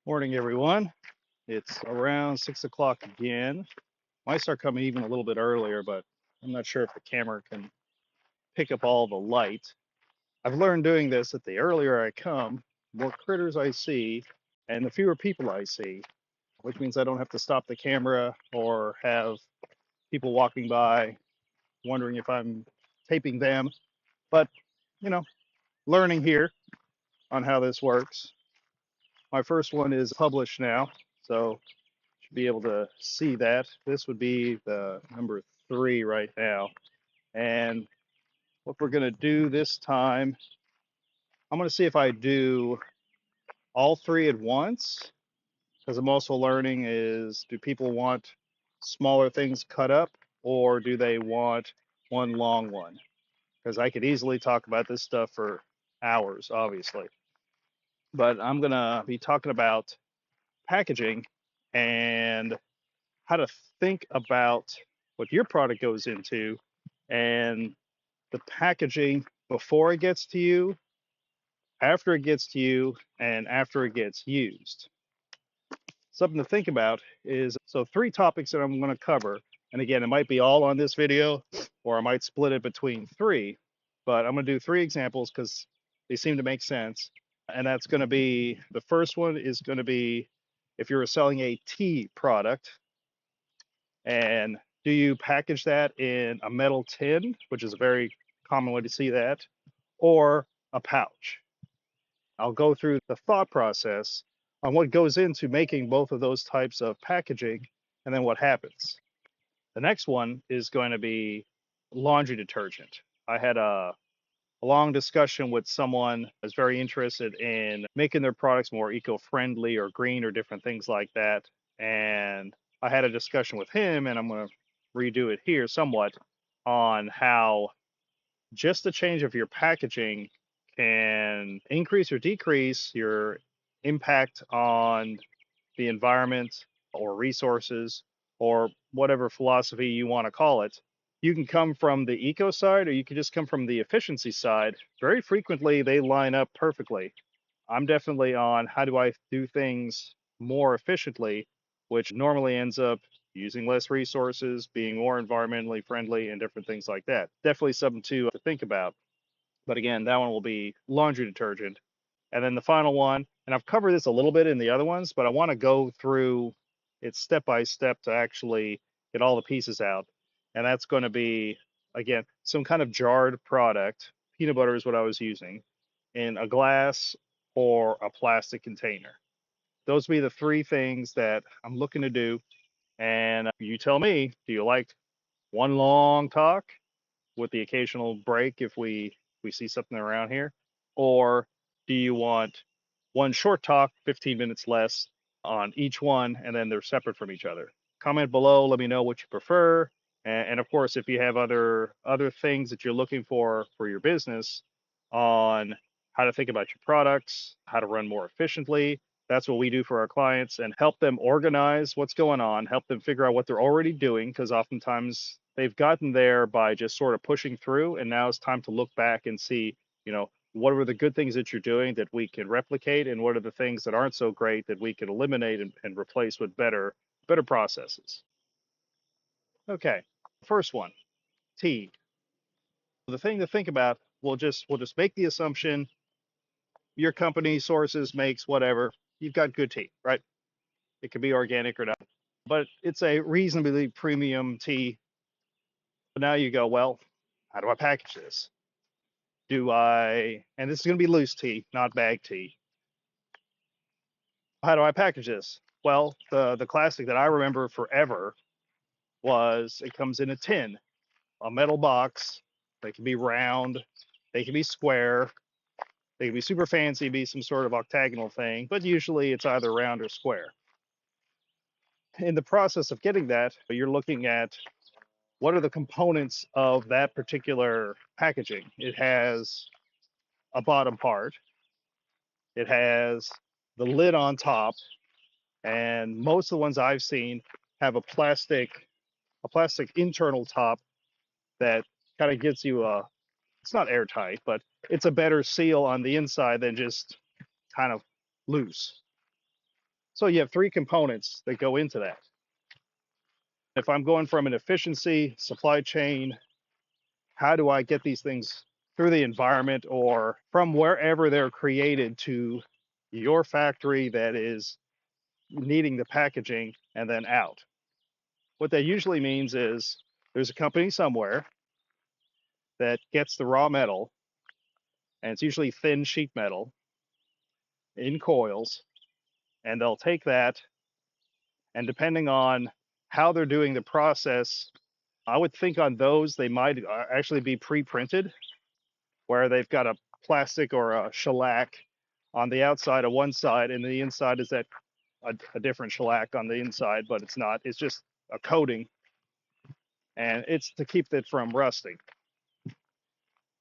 Morning, everyone. It's around 6 o'clock again. Might start coming even a little bit earlier, but I'm not sure if the camera can pick up all the light. I've learned doing this that the earlier I come, the more critters I see, and the fewer people I see, which means I don't have to stop the camera or have people walking by wondering if I'm taping them. But, you know, learning here on how this works. My first one is published now, so should be able to see that. This would be the number 3 right now. And what we're going to do this time, I'm going to see if I do all 3 at once, because I'm also learning is, do people want smaller things cut up, or do they want one long one? Because I could easily talk about this stuff for hours, obviously. But I'm going to be talking about packaging and how to think about what your product goes into and the packaging before it gets to you, after it gets to you, and after it gets used. Something to think about is, so 3 topics that I'm going to cover. And again, it might be all on this video, or I might split it between 3, but I'm going to do 3 examples because they seem to make sense. And that's going to be, the first one is going to be if you're selling a tea product, and do you package that in a metal tin, which is a very common way to see that, or a pouch? I'll go through the thought process on what goes into making both of those types of packaging and then what happens. The next one is going to be laundry detergent. I had a long discussion with someone who's very interested in making their products more eco-friendly or green or different things like that. And I had a discussion with him, and I'm going to redo it here somewhat on how just the change of your packaging can increase or decrease your impact on the environment or resources or whatever philosophy you want to call it. You can come from the eco side or you can just come from the efficiency side. Very frequently, they line up perfectly. I'm definitely on how do I do things more efficiently, which normally ends up using less resources, being more environmentally friendly, and different things like that. Definitely something to think about. But again, that one will be laundry detergent. And then the final one, and I've covered this a little bit in the other ones, but I want to go through it step by step to actually get all the pieces out. And that's going to be, again, some kind of jarred product. Peanut butter is what I was using in a glass or a plastic container. Those would be the 3 things that I'm looking to do. And you tell me, do you like one long talk with the occasional break if we see something around here, or do you want one short talk, 15 minutes less on each one, and then they're separate from each other? Comment below. Let me know what you prefer, and of course, if you have other things that you're looking for your business on how to think about your products, how to run more efficiently. That's what we do for our clients and help them organize what's going on, help them figure out what they're already doing, because oftentimes they've gotten there by just sort of pushing through. And now it's time to look back and see, what are the good things that you're doing that we can replicate, and what are the things that aren't so great that we can eliminate and replace with better processes. Okay, first one, tea. The thing to think about, we'll just make the assumption your company sources, makes, whatever, you've got good tea, right? It could be organic or not, but it's a reasonably premium tea. But now you go, well, how do I package this? And this is going to be loose tea, not bag tea. How do I package this? Well, the classic that I remember forever was, it comes in a tin, a metal box. They can be round, they can be square, they can be super fancy, be some sort of octagonal thing, but usually it's either round or square. In the process of getting that, you're looking at what are the components of that particular packaging. It has a bottom part, it has the lid on top, and most of the ones I've seen have a plastic internal top that kind of gives you it's not airtight, but it's a better seal on the inside than just kind of loose. So you have three components that go into that. If I'm going from an efficiency, supply chain, how do I get these things through the environment or from wherever they're created to your factory that is needing the packaging and then out? What that usually means is there's a company somewhere that gets the raw metal, and it's usually thin sheet metal in coils, and they'll take that, and depending on how they're doing the process, I would think on those they might actually be pre-printed, where they've got a plastic or a shellac on the outside of one side, and the inside is that a different shellac on the inside, but it's not. It's just a coating, and it's to keep it from rusting.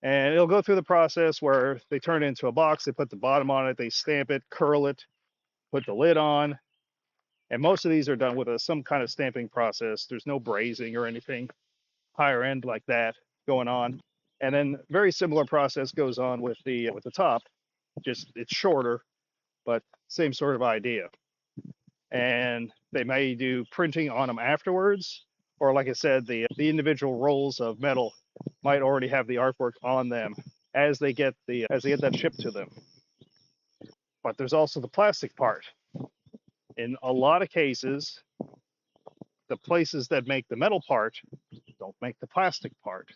And it'll go through the process where they turn it into a box, they put the bottom on it, they stamp it, curl it, put the lid on. And most of these are done with some kind of stamping process. There's no brazing or anything higher end like that going on. And then very similar process goes on with the top. Just it's shorter, but same sort of idea. And they may do printing on them afterwards, or like I said, the individual rolls of metal might already have the artwork on them as they get that shipped to them. But there's also the plastic part. In a lot of cases, the places that make the metal part don't make the plastic part.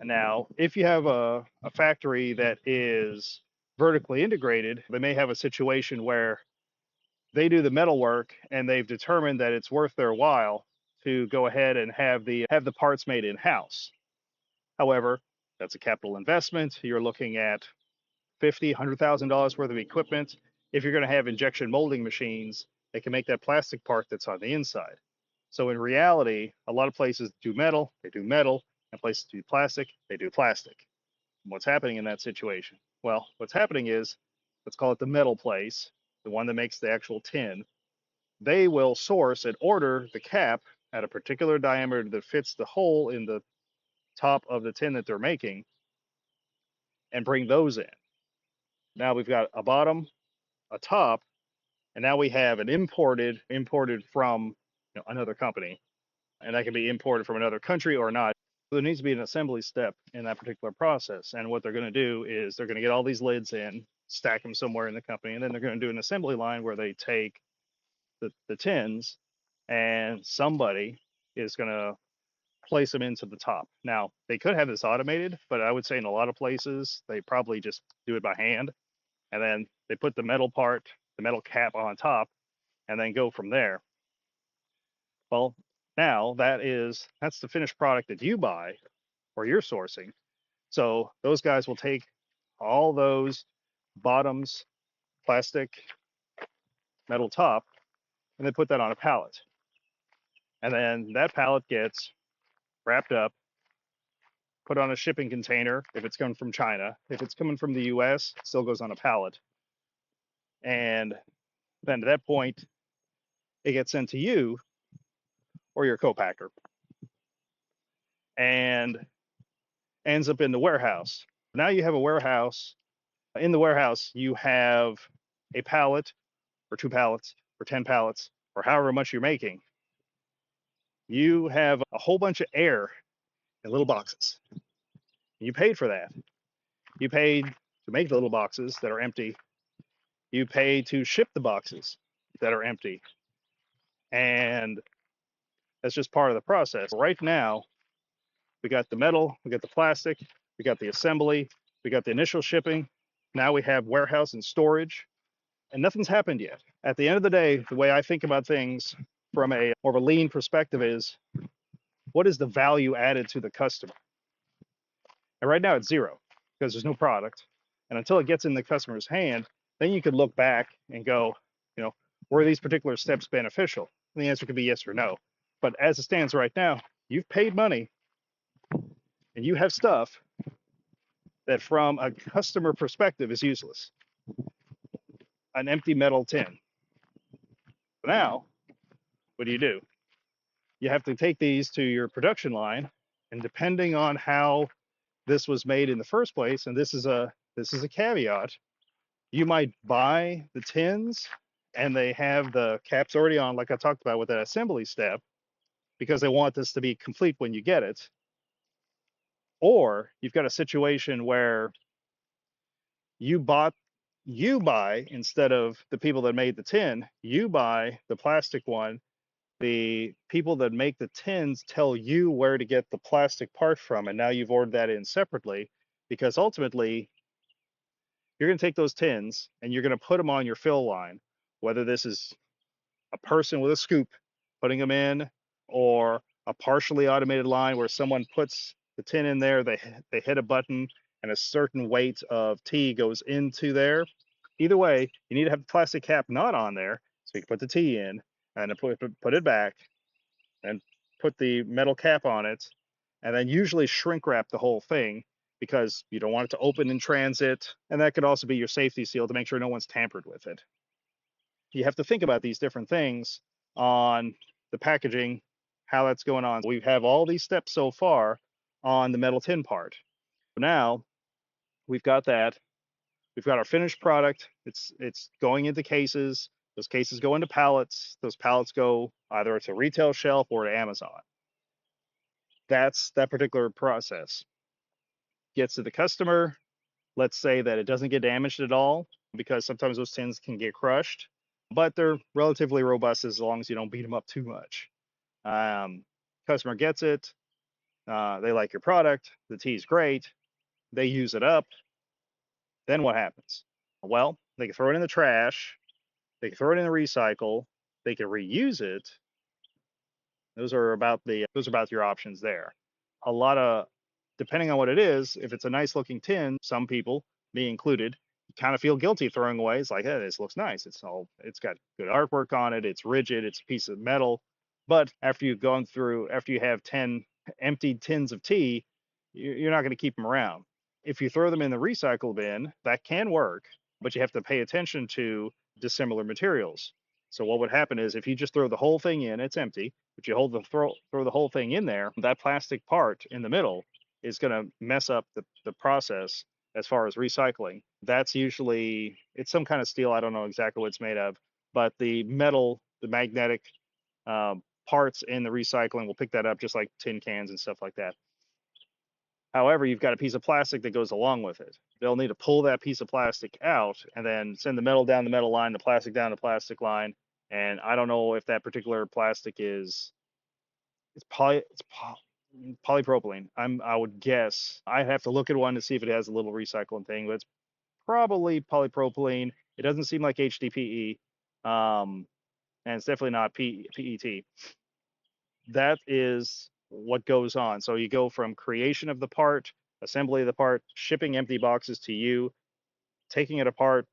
And now, if you have a factory that is vertically integrated, they may have a situation where they do the metal work and they've determined that it's worth their while to go ahead and have the parts made in-house. However, that's a capital investment. You're looking at $50,000-$100,000 worth of equipment. If you're going to have injection molding machines, they can make that plastic part that's on the inside. So in reality, a lot of places do metal, they do metal, and places do plastic, they do plastic. And what's happening in that situation? Well, what's happening is, let's call it the metal place, the one that makes the actual tin. They will source and order the cap at a particular diameter that fits the hole in the top of the tin that they're making and bring those in. Now we've got a bottom, a top, and now we have an imported from another company, and that can be imported from another country or not. So there needs to be an assembly step in that particular process. And what they're going to do is they're going to get all these lids in, stack them somewhere in the company, and then they're going to do an assembly line where they take the tins and somebody is going to place them into the top. Now, they could have this automated, but I would say in a lot of places, they probably just do it by hand. And then they put the metal part, the metal cap on top, and then go from there. Well, now that's the finished product that you buy or you're sourcing. So those guys will take all those bottoms, plastic, metal top, and they put that on a pallet. And then that pallet gets wrapped up, put on a shipping container if it's coming from China. If it's coming from the US, it still goes on a pallet. And then at that point, it gets sent to you or your co-packer and ends up in the warehouse. Now you have a warehouse. In the warehouse, you have a pallet or two pallets or 10 pallets or however much you're making. You have a whole bunch of air in little boxes. You paid for that. You paid to make the little boxes that are empty. You pay to ship the boxes that are empty. And that's just part of the process. Right now, we got the metal, we got the plastic, we got the assembly, we got the initial shipping. Now we have warehouse and storage, and nothing's happened yet. At the end of the day, the way I think about things from a more of a lean perspective is, what is the value added to the customer? And right now it's zero because there's no product. And until it gets in the customer's hand, then you could look back and go, were these particular steps beneficial? And the answer could be yes or no. But as it stands right now, you've paid money and you have stuff that from a customer perspective is useless. An empty metal tin. Now, what do? You have to take these to your production line, and depending on how this was made in the first place, and this is a caveat, you might buy the tins and they have the caps already on, like I talked about with that assembly step, because they want this to be complete when you get it. Or you've got a situation where you bought you buy, instead of the people that made the tin, you buy the plastic one. The people that make the tins tell you where to get the plastic part from, and now you've ordered that in separately, because ultimately you're going to take those tins and you're going to put them on your fill line, whether this is a person with a scoop putting them in, or a partially automated line where someone puts the tin in there, they hit a button, and a certain weight of tea goes into there. Either way, you need to have the plastic cap not on there so you can put the tea in and put it back and put the metal cap on it, and then usually shrink wrap the whole thing, because you don't want it to open in transit, and that could also be your safety seal to make sure no one's tampered with it. You have to think about these different things on the packaging, how that's going on. We have all these steps so far on the metal tin part. Now we've got that. We've got our finished product. It's going into cases. Those cases go into pallets. Those pallets go either to retail shelf or to Amazon. That's that particular process. Gets to the customer. Let's say that it doesn't get damaged at all, because sometimes those tins can get crushed, but they're relatively robust as long as you don't beat them up too much. Customer gets it. They like your product. The tea's great. They use it up. Then what happens? Well, they can throw it in the trash. They can throw it in the recycle. They can reuse it. Those are about your options there. A lot of, depending on what it is, if it's a nice looking tin, some people, me included, kind of feel guilty throwing away. It's like, hey, this looks nice. It's got good artwork on it. It's rigid. It's a piece of metal. But after you have 10 emptied tins of tea, you're not going to keep them around. If you throw them in the recycle bin, that can work, but you have to pay attention to dissimilar materials. So what would happen is, if you just throw the whole thing in, it's empty, but you throw the whole thing in there, that plastic part in the middle is going to mess up the process as far as recycling. That's usually, it's some kind of steel. I don't know exactly what it's made of, but the metal, the magnetic parts in the recycling will pick that up, just like tin cans and stuff like that. However, you've got a piece of plastic that goes along with it. They'll need to pull that piece of plastic out and then send the metal down the metal line, the plastic down the plastic line. And I don't know if that particular plastic is, polypropylene. I would guess. I'd have to look at one to see if it has a little recycling thing, but it's probably polypropylene. It doesn't seem like HDPE, and it's definitely not PET. That is what goes on. So you go from creation of the part, assembly of the part, shipping empty boxes to you, taking it apart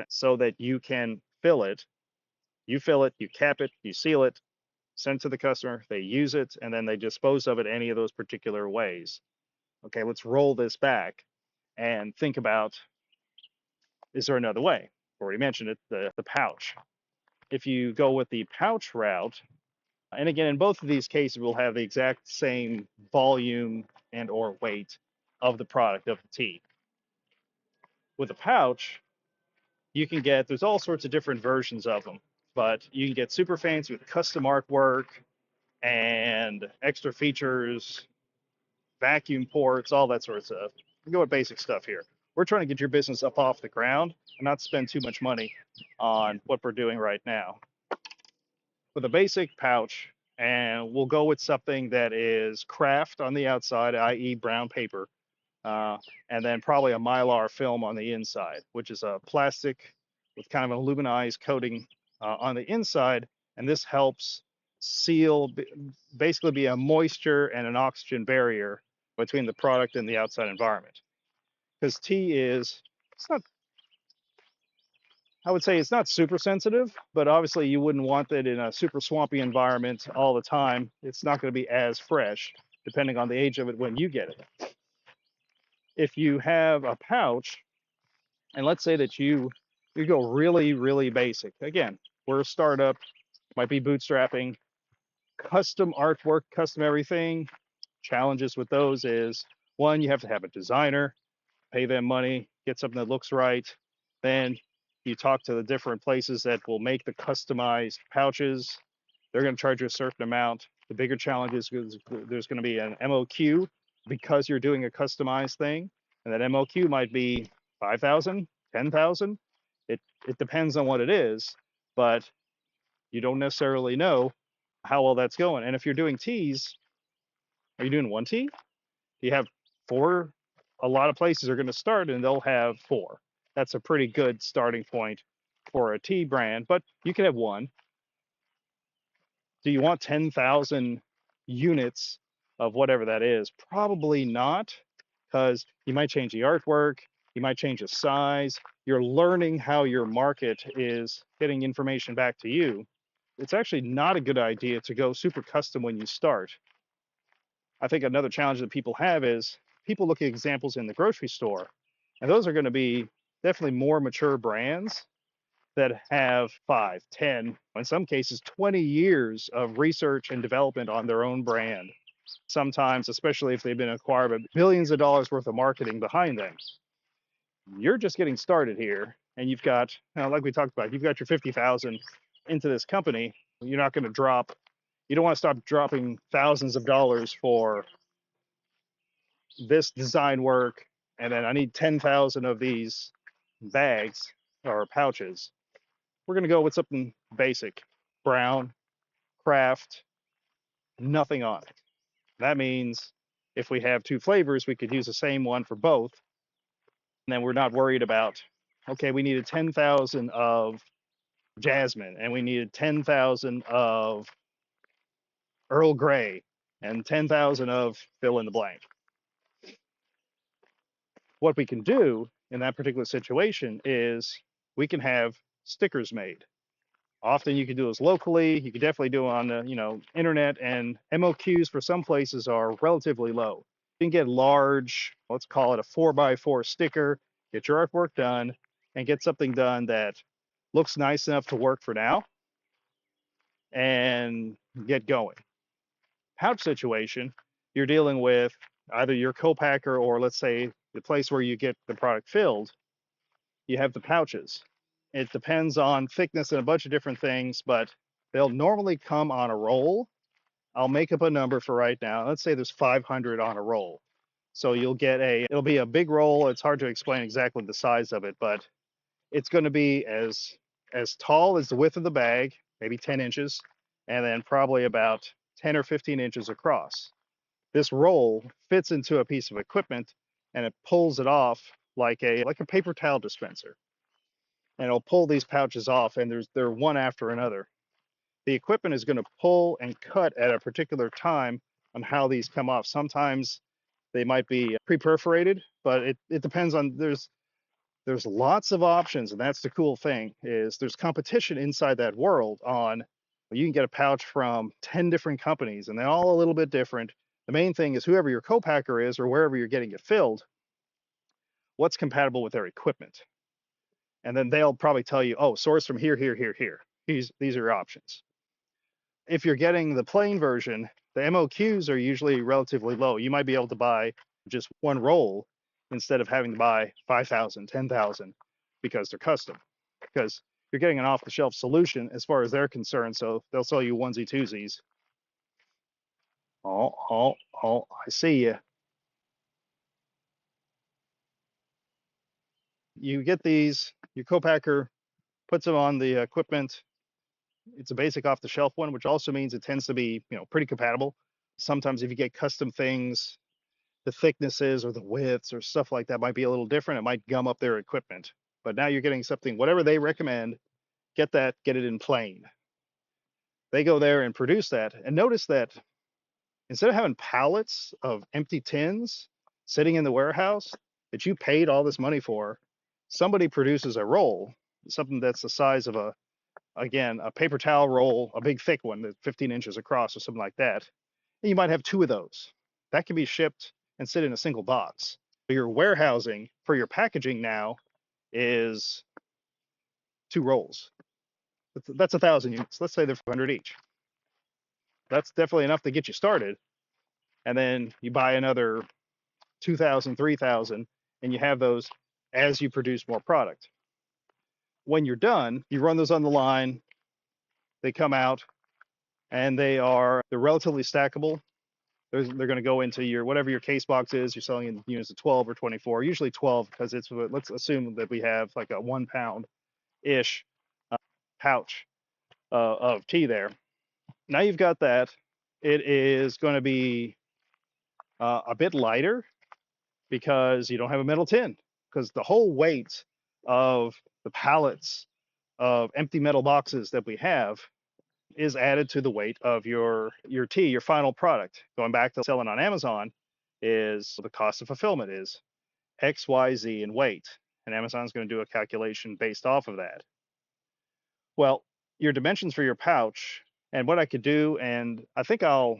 so that you can fill it. You fill it, you cap it, you seal it, send it to the customer, they use it, and then they dispose of it any of those particular ways. Okay, let's roll this back and think about, is there another way? Already mentioned it, the pouch. If you go with the pouch route, and again, in both of these cases, we'll have the exact same volume and or weight of the product, of the tea. With a pouch, there's all sorts of different versions of them, but you can get super fancy with custom artwork and extra features, vacuum ports, all that sort of stuff. We go with basic stuff here. We're trying to get your business up off the ground and not spend too much money on what we're doing right now. With a basic pouch, and we'll go with something that is craft on the outside, i.e. brown paper, and then probably a mylar film on the inside, which is a plastic with kind of an aluminized coating on the inside, and this helps basically be a moisture and an oxygen barrier between the product and the outside environment. Because tea it's not, I would say it's not super sensitive, but obviously you wouldn't want it in a super swampy environment all the time. It's not going to be as fresh, depending on the age of it when you get it. If you have a pouch, and let's say that you go really, really basic. Again, we're a startup, might be bootstrapping, custom artwork, custom everything. Challenges with those is, one, you have to have a designer, pay them money, get something that looks right. Then You talk to the different places that will make the customized pouches. They're going to charge you a certain amount. The bigger challenge is there's going to be an MOQ because you're doing a customized thing, and that MOQ might be 5,000, 10,000. It depends on what it is, but you don't necessarily know how well that's going. And if you're doing teas, are you doing one tea? Do you have four? A lot of places are going to start and they'll have four. That's a pretty good starting point for a tea brand, but you can have one. Do you want 10,000 units of whatever that is? Probably not, because you might change the artwork, you might change the size. You're learning how your market is getting information back to you. It's actually not a good idea to go super custom when you start. I think another challenge that people have is people look at examples in the grocery store, and those are going to be definitely more mature brands that have 5, 10, in some cases 20 years of research and development on their own brand. Sometimes, especially if they've been acquired with billions of dollars worth of marketing behind them. You're just getting started here, and you've got, like we talked about, you've got your 50,000 into this company. You're not going to drop, you don't want to stop dropping thousands of dollars for this design work, and then I need 10,000 of these bags or pouches. We're going to go with something basic, brown, craft, nothing on it. That means if we have two flavors, we could use the same one for both. And then we're not worried about, okay, we needed 10,000 of jasmine and we needed 10,000 of Earl Grey and 10,000 of fill in the blank. What we can do in that particular situation is we can have stickers made. Often you can do this locally. You can definitely do it on the internet, and MOQs for some places are relatively low. You can get large, let's call it a 4x4 sticker, get your artwork done, and get something done that looks nice enough to work for now and get going. Pouch situation, you're dealing with either your co-packer or let's say the place where you get the product filled. You have the pouches. It depends on thickness and a bunch of different things, but they'll normally come on a roll. I'll make up a number for right now. Let's say there's 500 on a roll. So you'll get it'll be a big roll. It's hard to explain exactly the size of it, but it's going to be as tall as the width of the bag, maybe 10 inches, and then probably about 10 or 15 inches across. This roll fits into a piece of equipment and it pulls it off like a paper towel dispenser. And it'll pull these pouches off, and they're one after another. The equipment is going to pull and cut at a particular time on how these come off. Sometimes they might be pre-perforated, but it depends on there's lots of options, and that's the cool thing is there's competition inside that world on you can get a pouch from 10 different companies and they're all a little bit different. The main thing is whoever your co-packer is or wherever you're getting it filled, what's compatible with their equipment. And then they'll probably tell you, oh, source from here, here, here, here. These are your options. If you're getting the plain version, the MOQs are usually relatively low. You might be able to buy just one roll instead of having to buy 5,000, 10,000 because they're custom. Because you're getting an off-the-shelf solution as far as they're concerned, so they'll sell you onesie twosies. Oh, I see you. You get these, your co-packer puts them on the equipment. It's a basic off-the-shelf one, which also means it tends to be, pretty compatible. Sometimes if you get custom things, the thicknesses or the widths or stuff like that might be a little different. It might gum up their equipment. But now you're getting something, whatever they recommend, get it in plain. They go there and produce that. And notice that instead of having pallets of empty tins sitting in the warehouse that you paid all this money for, somebody produces a roll, something that's the size of a paper towel roll, a big thick one that's 15 inches across or something like that. And you might have two of those. That can be shipped and sit in a single box. But your warehousing for your packaging now is two rolls. That's 1,000 units. Let's say they're 500 each. That's definitely enough to get you started. And then you buy another 2,000, 3,000, and you have those as you produce more product. when you're done, you run those on the line, they come out, and they're relatively stackable. They're going to go into your whatever your case box is. You're selling in units of 12 or 24, usually 12 because let's assume that we have like a 1 pound ish pouch of tea there. Now you've got that. It is going to be a bit lighter because you don't have a metal tin, because the whole weight of the pallets of empty metal boxes that we have is added to the weight of your tea, your final product. Going back to selling on Amazon, is the cost of fulfillment is X, Y, Z in weight, and Amazon's going to do a calculation based off of that. Well, your dimensions for your pouch, and what I could do, and I think I'll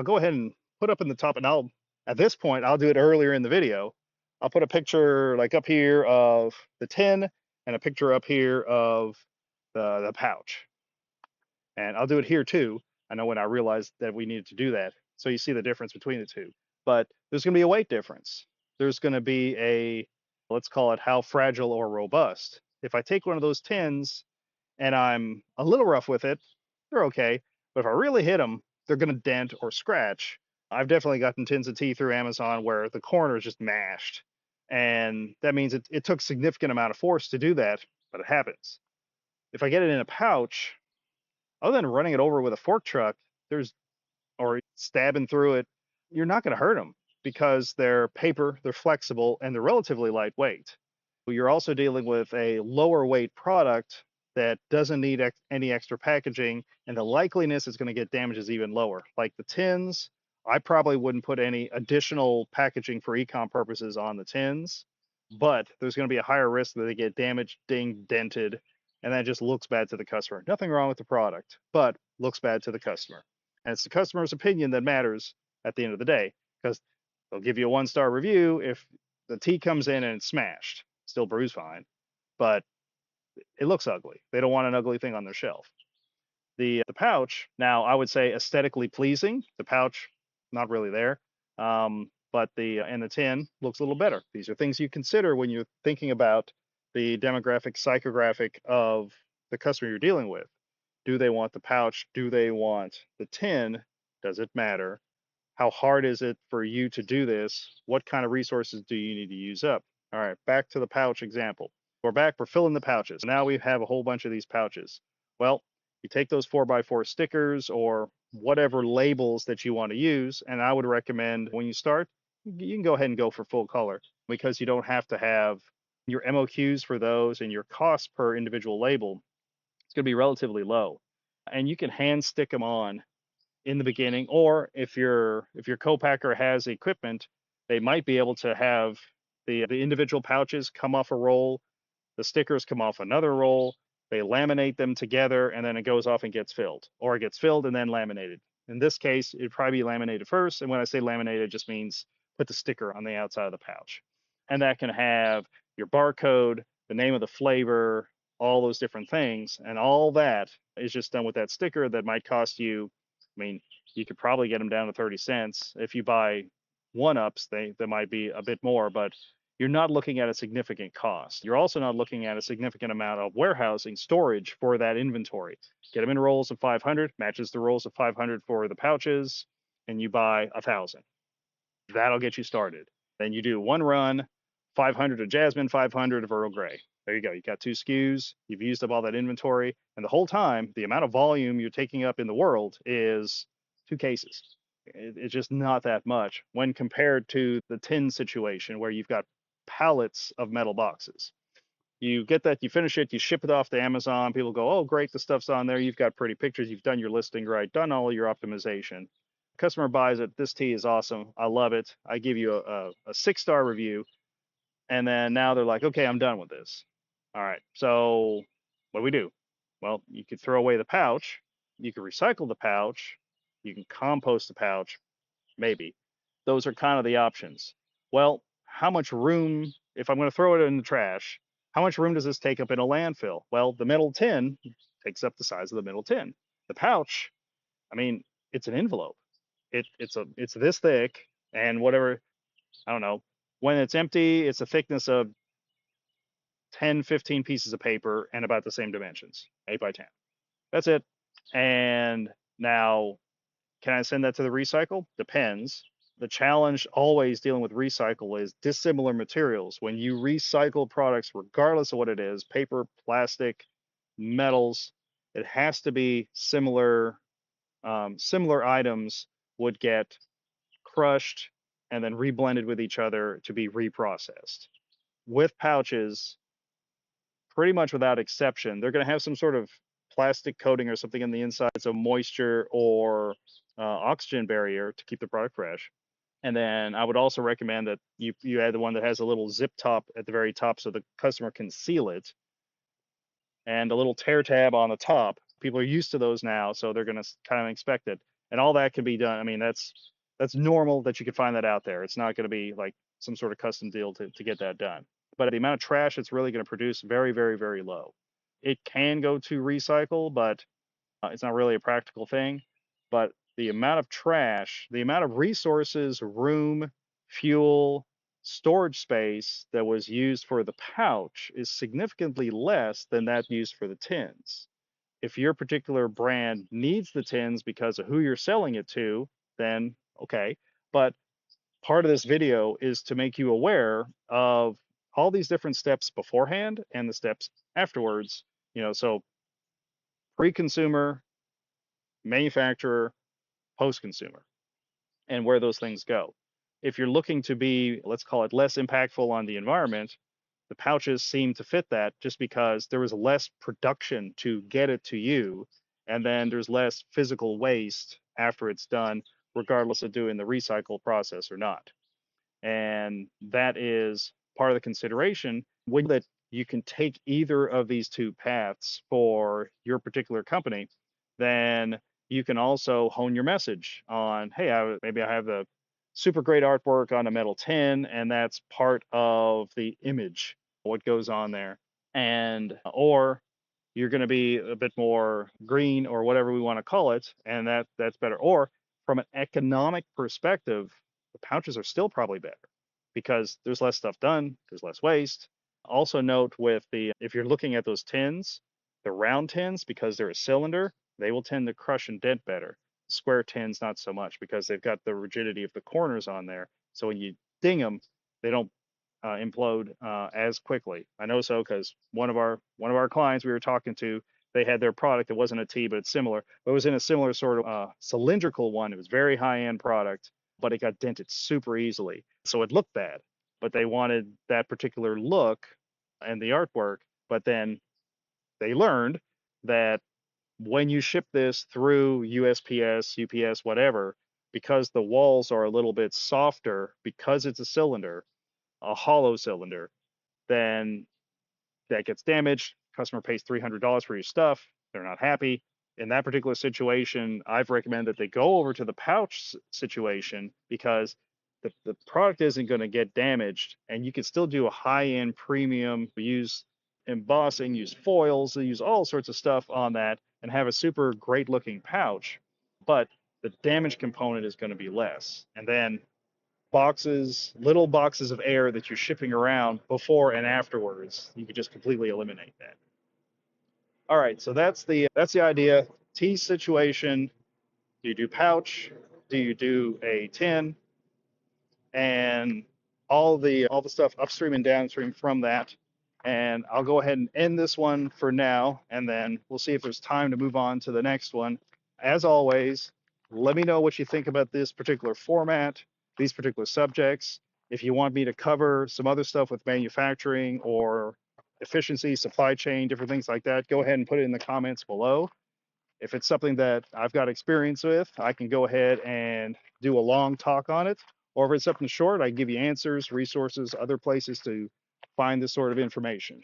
go ahead and put up in the top, and I'll at this point I'll do it earlier in the video. I'll put a picture like up here of the tin and a picture up here of the pouch, and I'll do it here too. I know when I realized that we needed to do that, so you see the difference between the two. But there's going to be a weight difference. There's going to be a, let's call it, how fragile or robust. If I take one of those tins and I'm a little rough with it, they're okay. But if I really hit them, they're going to dent or scratch. I've definitely gotten tins of tea through Amazon where the corner is just mashed. And that means it took significant amount of force to do that, but it happens. If I get it in a pouch, other than running it over with a fork truck, there's or stabbing through it, you're not going to hurt them because they're paper, they're flexible, and they're relatively lightweight. You're also dealing with a lower weight product that doesn't need any extra packaging, and the likeliness it's going to get damaged is even lower. Like the tins, I probably wouldn't put any additional packaging for econ purposes on the tins, but there's going to be a higher risk that they get damaged, dinged, dented, and that just looks bad to the customer. Nothing wrong with the product, but looks bad to the customer. And it's the customer's opinion that matters at the end of the day, because they'll give you a 1-star review if the tea comes in and it's smashed, still bruised fine, but it looks ugly. They don't want an ugly thing on their shelf. The pouch, now I would say aesthetically pleasing. The pouch, not really there, but the tin looks a little better. These are things you consider when you're thinking about the demographic, psychographic of the customer you're dealing with. Do they want the pouch? Do they want the tin? Does it matter? How hard is it for you to do this? What kind of resources do you need to use up? All right, back to the pouch example. We're filling the pouches. Now we have a whole bunch of these pouches. Well, you take those 4x4 stickers or whatever labels that you want to use, and I would recommend when you start, you can go ahead and go for full color because you don't have to have your MOQs for those, and your cost per individual label, it's going to be relatively low. And you can hand stick them on in the beginning, or if your co-packer has equipment, they might be able to have the individual pouches come off a roll, the stickers come off another roll, they laminate them together, and then it goes off and gets filled, or it gets filled and then laminated. In this case, it'd probably be laminated first, and when I say laminated, it just means put the sticker on the outside of the pouch. And that can have your barcode, the name of the flavor, all those different things, and all that is just done with that sticker that might cost you, I mean, you could probably get them down to 30 cents. If you buy one-ups, they might be a bit more, but you're not looking at a significant cost. You're also not looking at a significant amount of warehousing, storage for that inventory. Get them in rolls of 500, matches the rolls of 500 for the pouches, and you buy 1,000. That'll get you started. Then you do one run, 500 of Jasmine, 500 of Earl Grey. There you go. You got 2 SKUs. You've used up all that inventory. And the whole time, the amount of volume you're taking up in the world is 2 cases. It's just not that much when compared to the tin situation where you've got pallets of metal boxes. You get that, you finish it, you ship it off to Amazon. People go, oh, great, the stuff's on there. You've got pretty pictures. You've done your listing right, done all your optimization. Customer buys it. This tea is awesome. I love it. I give you a 6-star review. And then now they're like, okay, I'm done with this. All right. So what do we do? Well, you could throw away the pouch. You could recycle the pouch. You can compost the pouch. Maybe. Those are kind of the options. Well, how much room, if I'm going to throw it in the trash, how much room does this take up in a landfill? Well, the metal tin takes up the size of the metal tin. The pouch, I mean, it's an envelope. It's this thick, and whatever, I don't know. When it's empty, it's a thickness of 10, 15 pieces of paper and about the same dimensions, 8 by 10. That's it. And now, can I send that to the recycle? Depends. The challenge always dealing with recycle is dissimilar materials. When you recycle products, regardless of what it is, paper, plastic, metals, it has to be similar. Similar items would get crushed and then reblended with each other to be reprocessed. With pouches, pretty much without exception, they're going to have some sort of plastic coating or something on the inside, so moisture or oxygen barrier to keep the product fresh. And then I would also recommend that you add the one that has a little zip top at the very top so the customer can seal it, and a little tear tab on the top. People are used to those now, so they're going to kind of expect it. And all that can be done. I mean, that's normal that you can find that out there. It's not going to be like some sort of custom deal to get that done. But the amount of trash it's really going to produce, very, very, very low. It can go to recycle, but it's not really a practical thing. But the amount of trash, the amount of resources, room, fuel, storage space that was used for the pouch is significantly less than that used for the tins. If your particular brand needs the tins because of who you're selling it to, then okay. But part of this video is to make you aware of all these different steps beforehand and the steps afterwards. So pre-consumer, manufacturer, post-consumer, and where those things go. If you're looking to be, let's call it, less impactful on the environment, the pouches seem to fit that just because there was less production to get it to you, and then there's less physical waste after it's done, regardless of doing the recycle process or not. And that is part of the consideration when that you can take either of these two paths for your particular company, then you can also hone your message on, hey, maybe I have the super great artwork on a metal tin, and that's part of the image, what goes on there. And or you're going to be a bit more green or whatever we want to call it, and that's better. Or from an economic perspective, the pouches are still probably better because there's less stuff done, there's less waste. Also note with the if you're looking at those tins, the round tins, because they're a cylinder, they will tend to crush and dent better. Square tins not so much because they've got the rigidity of the corners on there. So when you ding them, they don't implode as quickly. I know so because one of our clients we were talking to, they had their product. It wasn't a T, but it's similar. But it was in a similar sort of cylindrical one. It was very high end product, but it got dented super easily, so it looked bad. But they wanted that particular look and the artwork. But then they learned that when you ship this through USPS, UPS, whatever, because the walls are a little bit softer, because it's a cylinder, a hollow cylinder, then that gets damaged. Customer pays $300 for your stuff. They're not happy. In that particular situation, I've recommended that they go over to the pouch situation because the product isn't going to get damaged, and you can still do a high-end premium, use embossing, use foils, use all sorts of stuff on that, and have a super great looking pouch. But the damage component is going to be less. And then boxes, little boxes of air that you're shipping around before and afterwards, you could just completely eliminate that. All right, so that's the idea. Tea situation. Do you do pouch? Do you do a tin? And all the stuff upstream and downstream from that. And I'll go ahead and end this one for now, and then we'll see if there's time to move on to the next one. As always, let me know what you think about this particular format, these particular subjects. If you want me to cover some other stuff with manufacturing or efficiency, supply chain, different things like that, go ahead and put it in the comments below. If it's something that I've got experience with, I can go ahead and do a long talk on it. Or if it's something short, I give you answers, resources, other places to find this sort of information.